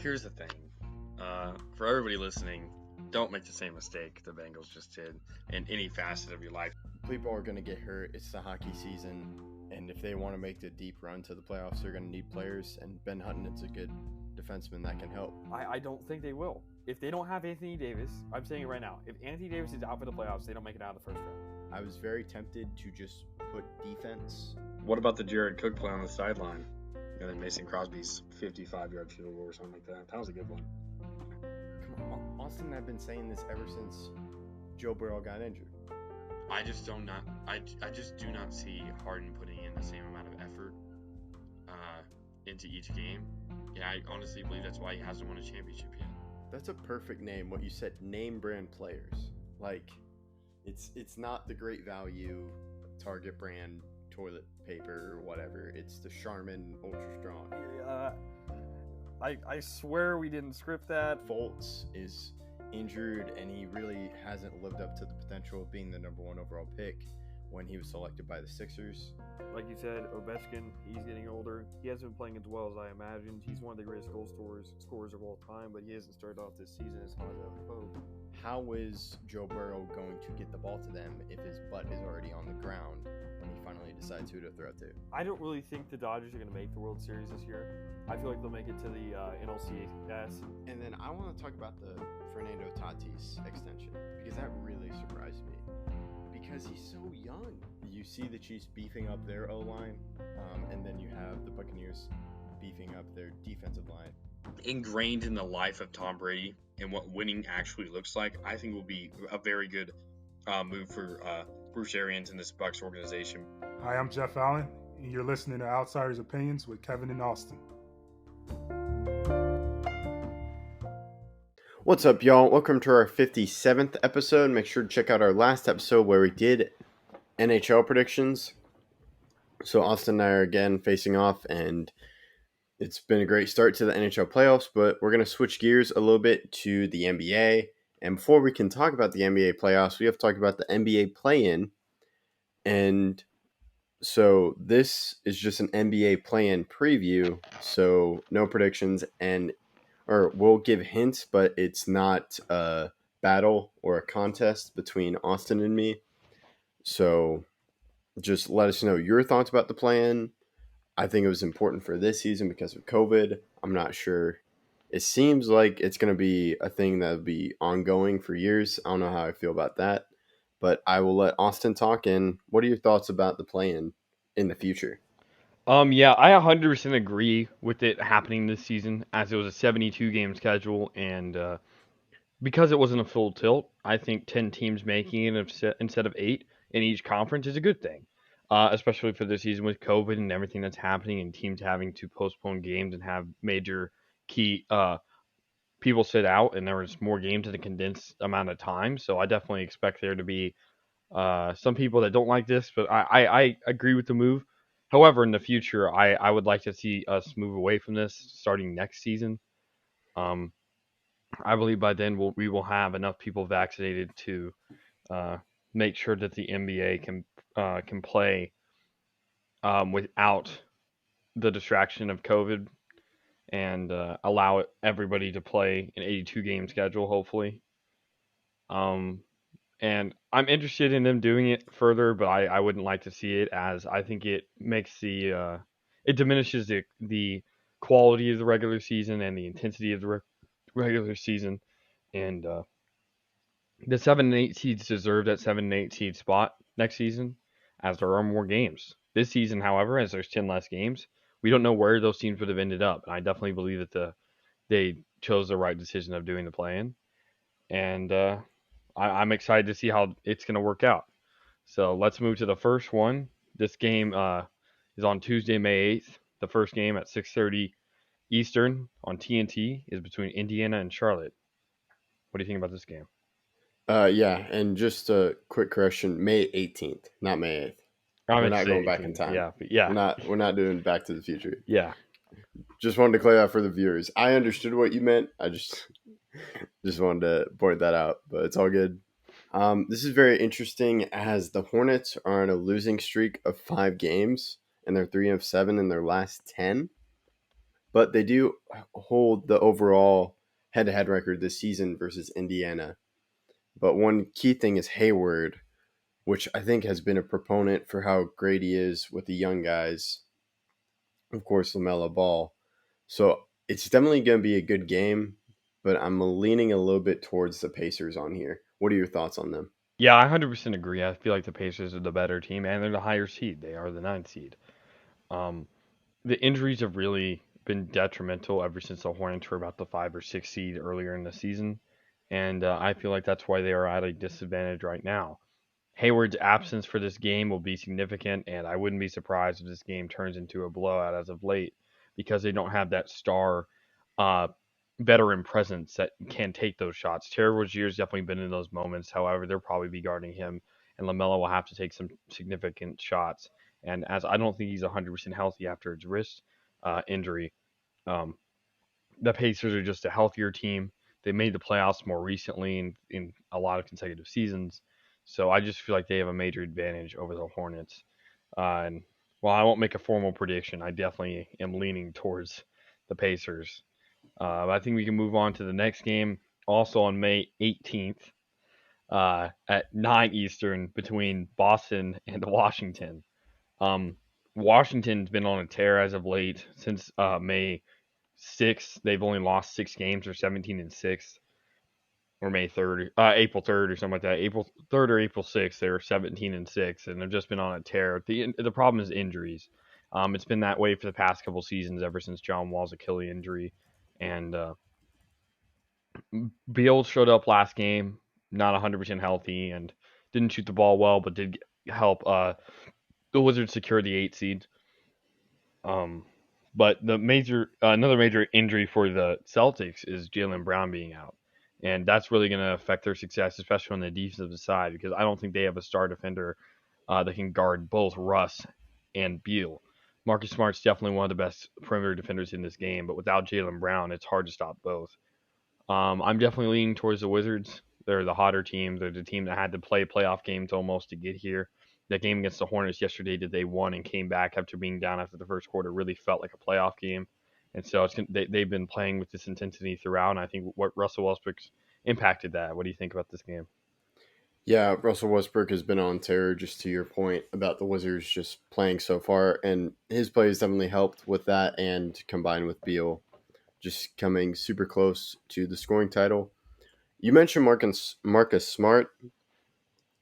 here's the thing. For everybody listening, don't make the same mistake the Bengals just did in any facet of your life. People are going to get hurt. It's the hockey season. And if they want to make the deep run to the playoffs, they're going to need players. And Ben Hutton's a good defenseman that can help. I don't think they will. If they don't have Anthony Davis, I'm saying it right now. If Anthony Davis is out for the playoffs, they don't make it out of the first round. I was very tempted to just put defense. What about the Jared Cook play on the sideline? And then Mason Crosby's 55-yard field goal or something like that. That was a good one. Come on, Austin and I've been saying this ever since Joe Burrow got injured. I just do not see Harden putting in the same amount of effort into each game. And I honestly believe that's why he hasn't won a championship yet. That's a perfect name. What you said, name brand players. Like, it's not the great value Target brand toilet paper or whatever. It's the Charmin Ultra Strong. I swear we didn't script that. Fultz is injured and he really hasn't lived up to the potential of being the number one overall pick when he was selected by the Sixers. Like you said, Ovechkin, he's getting older. He hasn't been playing as well as I imagined. He's one of the greatest goal scorers of all time, but he hasn't started off this season as hot as I would hope. How is Joe Burrow going to get the ball to them if his butt is already on the ground when he finally decides who to throw to? I don't really think the Dodgers are going to make the World Series this year. I feel like they'll make it to the NLCS. And then I want to talk about the Fernando Tatis extension because that really surprised me. Because he's so young. You see the Chiefs beefing up their O-line, and then you have the Buccaneers beefing up their defensive line. Ingrained in the life of Tom Brady and what winning actually looks like, I think will be a very good move for Bruce Arians and this Bucs organization. Hi, I'm Jeff Allen, and you're listening to Outsiders Opinions with Kevin and Austin. What's up, y'all? Welcome to our 57th episode. Make sure to check out our last episode where we did NHL predictions. So Austin and I are again facing off, and it's been a great start to the NHL playoffs, but we're going to switch gears a little bit to the NBA. And before we can talk about the NBA playoffs, we have to talk about the NBA play-in. And so this is just an NBA play-in preview, so no predictions, or we'll give hints, but it's not a battle or a contest between Austin and me. So just let us know your thoughts about the plan. I think it was important for this season because of COVID. I'm not sure. It seems like it's going to be a thing that will be ongoing for years. I don't know how I feel about that, but I will let Austin talk. And what are your thoughts about the plan in the future? Yeah, I 100% agree with it happening this season as it was a 72-game schedule, and because it wasn't a full tilt, I think 10 teams making it instead of 8 in each conference is a good thing, especially for this season with COVID and everything that's happening and teams having to postpone games and have major key people sit out, and there was more games in a condensed amount of time. So I definitely expect there to be some people that don't like this, but I agree with the move. However, in the future, I would like to see us move away from this starting next season. I believe by then we will have enough people vaccinated to make sure that the NBA can play without the distraction of COVID and allow everybody to play an 82-game schedule, hopefully. And I'm interested in them doing it further, but I wouldn't like to see it, as I think it makes it diminishes the quality of the regular season and the intensity of the regular season. And the 7 and 8 seeds deserve that 7 and 8 seed spot next season, as there are more games. This season, however, as there's 10 less games, we don't know where those teams would have ended up. And I definitely believe that they chose the right decision of doing the play-in. And I'm excited to see how it's going to work out. So let's move to the first one. This game is on Tuesday, May 8th. The first game at 6:30 Eastern on TNT is between Indiana and Charlotte. What do you think about this game? Yeah, and just a quick correction: May 18th, not May 8th. We're not going back in time. Yeah. We're not doing Back to the Future. Yeah. Just wanted to clarify for the viewers. I understood what you meant. I just wanted to point that out, but it's all good. This is very interesting as the Hornets are on a losing streak of 5 games, and they're 3 of 7 in their last 10. but they do hold the overall head-to-head record this season versus Indiana. But one key thing is Hayward, which I think has been a proponent for how great he is with the young guys. Of course, LaMelo Ball. So it's definitely going to be a good game, but I'm leaning a little bit towards the Pacers on here. What are your thoughts on them? Yeah, I 100% agree. I feel like the Pacers are the better team, and they're the higher seed. They are the 9th seed. Um, the injuries have really been detrimental ever since the Hornets were about the 5 or 6 seed earlier in the season, and I feel like that's why they are at a disadvantage right now. Hayward's absence for this game will be significant, and I wouldn't be surprised if this game turns into a blowout as of late because they don't have that star uh, veteran presence that can take those shots. Terry Rozier's definitely been in those moments. However, they'll probably be guarding him, and LaMelo will have to take some significant shots. And as I don't think he's 100% healthy after his wrist injury, um, the Pacers are just a healthier team. They made the playoffs more recently in a lot of consecutive seasons. So I just feel like they have a major advantage over the Hornets. And while I won't make a formal prediction, I definitely am leaning towards the Pacers. I think we can move on to the next game, also on May 18th at 9 Eastern between Boston and Washington. Um, Washington's been on a tear as of late since May 6th. They've only lost 6 games. They're 17-6, or May 3rd, April 3rd, or something like that. April 3rd or April 6th, they were 17-6, and they've just been on a tear. The problem is injuries. It's been that way for the past couple seasons, ever since John Wall's Achilles injury, and Beal showed up last game, not 100% healthy, and didn't shoot the ball well, but did help the Wizards secure the 8 seed. But another major injury for the Celtics is Jaylen Brown being out, and that's really going to affect their success, especially on the defensive side, because I don't think they have a star defender that can guard both Russ and Beal. Marcus Smart's definitely one of the best perimeter defenders in this game, but without Jaylen Brown, it's hard to stop both. I'm definitely leaning towards the Wizards. They're the hotter team. They're the team that had to play playoff games almost to get here. That game against the Hornets yesterday that they won and came back after being down after the first quarter really felt like a playoff game. And so they've been playing with this intensity throughout, and I think what Russell Westbrook's impacted that. What do you think about this game? Yeah, Russell Westbrook has been on terror, just to your point about the Wizards just playing so far, and his play has definitely helped with that, and combined with Beal just coming super close to the scoring title. You mentioned Marcus Smart.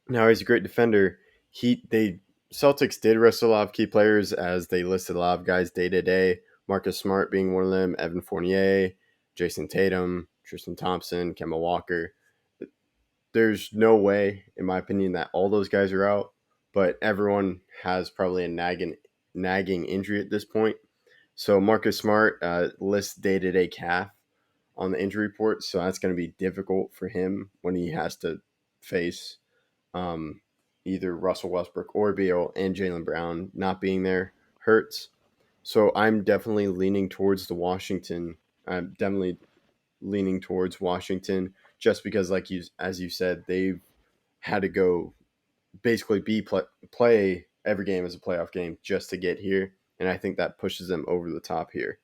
Now he's a great defender. Celtics did rest a lot of key players as they listed a lot of guys day to day. Marcus Smart being one of them, Evan Fournier, Jason Tatum, Tristan Thompson, Kemba Walker. There's no way, in my opinion, that all those guys are out, but everyone has probably a nagging injury at this point. So Marcus Smart lists day-to-day calf on the injury report, so that's going to be difficult for him when he has to face either Russell Westbrook or Beal, and Jaylen Brown not being there hurts. So I'm definitely leaning towards Washington just because, as you said, they've had to go basically play every game as a playoff game just to get here, and I think that pushes them over the top here.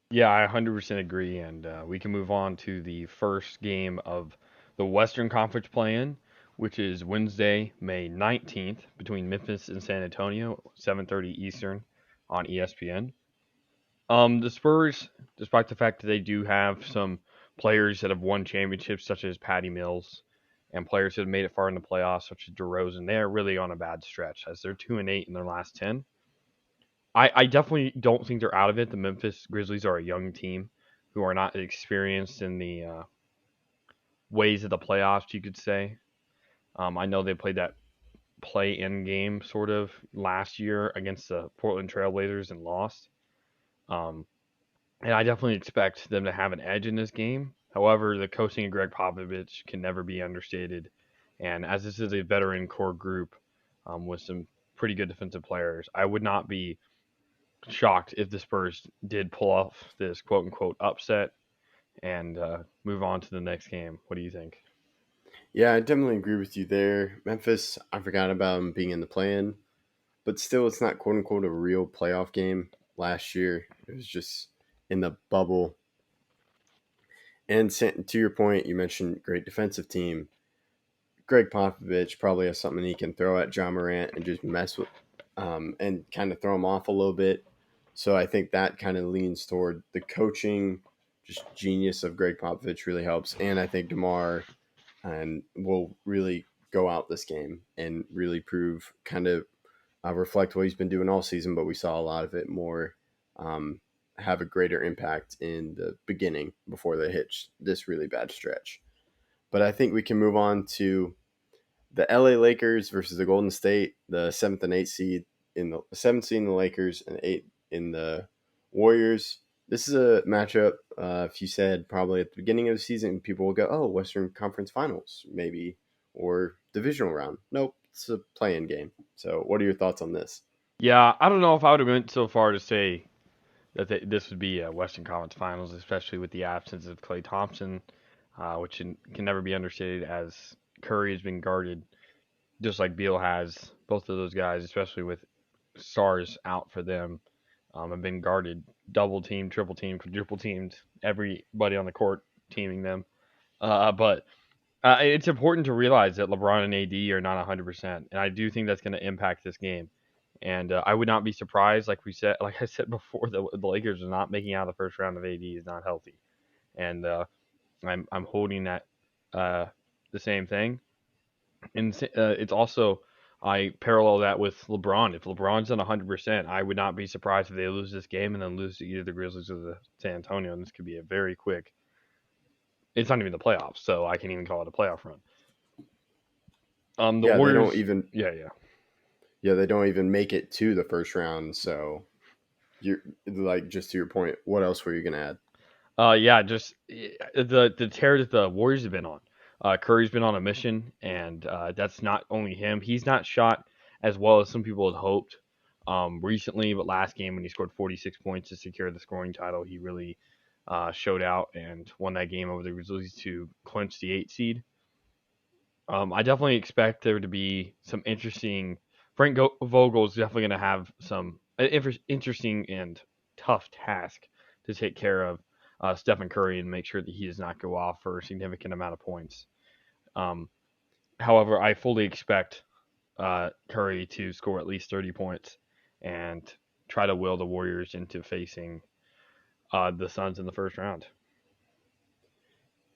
Yeah, I 100% agree, and we can move on to the first game of the Western Conference play-in, which is Wednesday, May 19th, between Memphis and San Antonio, 7:30 Eastern on ESPN. The Spurs, despite the fact that they do have some players that have won championships, such as Patty Mills, and players that have made it far in the playoffs, such as DeRozan, they are really on a bad stretch, as they're 2-8 in their last 10. I definitely don't think they're out of it. The Memphis Grizzlies are a young team who are not experienced in the ways of the playoffs, you could say. I know they played that play-in game sort of last year against the Portland Trailblazers and lost. And I definitely expect them to have an edge in this game. However, the coaching of Greg Popovich can never be understated. And as this is a veteran core group with some pretty good defensive players, I would not be shocked if the Spurs did pull off this quote-unquote upset and move on to the next game. What do you think? Yeah, I definitely agree with you there. Memphis, I forgot about them being in the play-in, but still, it's not quote-unquote a real playoff game last year. It was just in the bubble. And to your point, you mentioned great defensive team. Greg Popovich probably has something he can throw at John Morant and just mess with and kind of throw him off a little bit. So I think that kind of leans toward the coaching, just genius of Greg Popovich really helps. And I think DeMar and will really go out this game and really prove, kind of reflect what he's been doing all season, but we saw a lot of it more have a greater impact in the beginning before they hit this really bad stretch. But I think we can move on to the LA Lakers versus the Golden State, the 7th and 8th seed in the 7th seed in the Lakers and 8th in the Warriors. This is a matchup, if you said probably at the beginning of the season, people will go, oh, Western Conference Finals, maybe, or divisional round. Nope, it's a play-in game. So what are your thoughts on this? Yeah, I don't know if I would have went so far to say that this would be a Western Conference Finals, especially with the absence of Klay Thompson, which can never be understated, as Curry has been guarded just like Beal has. Both of those guys, especially with stars out for them, have been guarded, double teamed, triple teamed, quadruple teamed, everybody on the court teaming them. But it's important to realize that LeBron and AD are not 100%, and I do think that's going to impact this game. And I would not be surprised, like I said before, the Lakers are not making out the first round of AD is not healthy, and I'm holding that the same thing. And it's also, I parallel that with LeBron. If LeBron's on 100%, I would not be surprised if they lose this game and then lose to either the Grizzlies or the San Antonio. And this could be a very quick. It's not even the playoffs, so I can't even call it a playoff run. The Warriors, they don't even. Yeah, they don't even make it to the first round. So, you're like, just to your point, what else were you gonna add? Just the tear that the Warriors have been on. Curry's been on a mission, and that's not only him. He's not shot as well as some people had hoped recently, but last game when he scored 46 points to secure the scoring title, he really showed out and won that game over the Grizzlies to clinch the 8th seed. I definitely expect there to be some interesting. Frank Vogel is definitely going to have some interesting and tough task to take care of Stephen Curry and make sure that he does not go off for a significant amount of points. However, I fully expect Curry to score at least 30 points and try to will the Warriors into facing the Suns in the first round.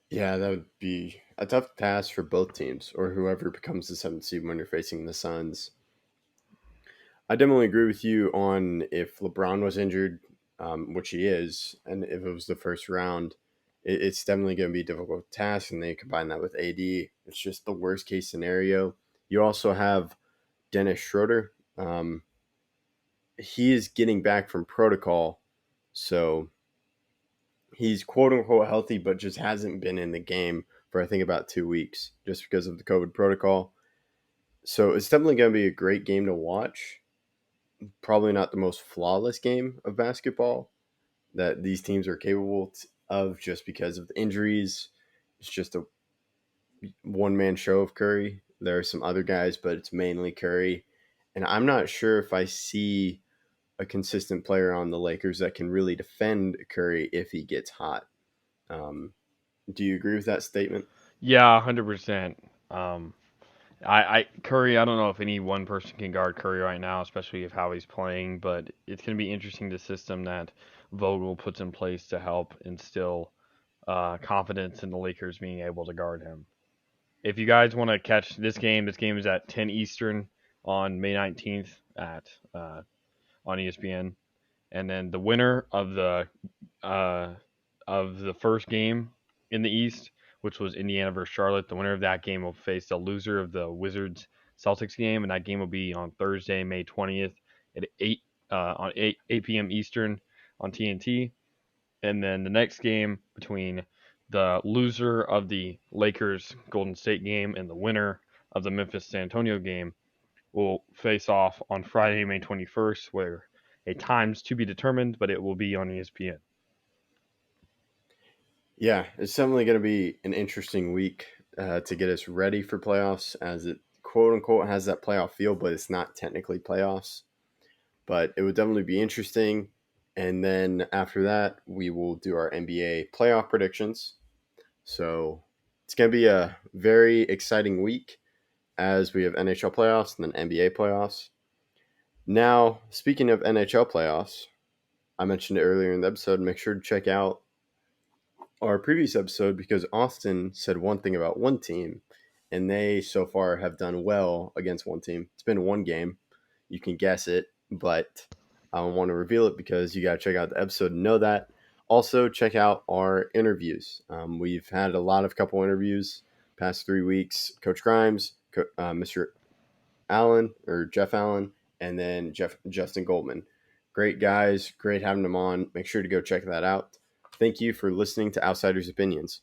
Yeah, that would be a tough task for both teams, or whoever becomes the 7th seed when you're facing the Suns. I definitely agree with you on if LeBron was injured, which he is, and if it was the first round, it's definitely going to be a difficult task, and they combine that with AD. It's just the worst case scenario. You also have Dennis Schroeder. He is getting back from protocol, so he's quote-unquote healthy, but just hasn't been in the game for, I think, about 2 weeks, just because of the COVID protocol. So it's definitely going to be a great game to watch. Probably not the most flawless game of basketball that these teams are capable of, just because of the injuries. It's just a one-man show of Curry. There are some other guys, but it's mainly Curry. And I'm not sure if I see a consistent player on the Lakers that can really defend Curry if he gets hot. Do you agree with that statement? Yeah, 100%. Curry, I don't know if any one person can guard Curry right now, especially if how he's playing, but it's going to be interesting the system that Vogel puts in place to help instill confidence in the Lakers being able to guard him. If you guys want to catch this game is at 10 Eastern on May 19th on ESPN. And then the winner of the first game in the East, which was Indiana versus Charlotte, the winner of that game will face the loser of the Wizards Celtics game, and that game will be on Thursday, May 20th at 8 p.m. Eastern on TNT. And then the next game between the loser of the Lakers Golden State game and the winner of the Memphis San Antonio game will face off on Friday, May 21st, where a time's to be determined, but it will be on ESPN. Yeah, it's definitely going to be an interesting week to get us ready for playoffs, as it quote unquote has that playoff feel, but it's not technically playoffs. But it would definitely be interesting. And then after that, we will do our NBA playoff predictions. So it's going to be a very exciting week as we have NHL playoffs and then NBA playoffs. Now, speaking of NHL playoffs, I mentioned it earlier in the episode. Make sure to check out our previous episode because Austin said one thing about one team, and they so far have done well against one team. It's been one game. You can guess it, but I don't want to reveal it because you got to check out the episode and know that. Also, check out our interviews. We've had a couple interviews past 3 weeks. Coach Grimes, Mr. Allen or Jeff Allen, and then Justin Goldman. Great guys. Great having them on. Make sure to go check that out. Thank you for listening to Outsiders Opinions.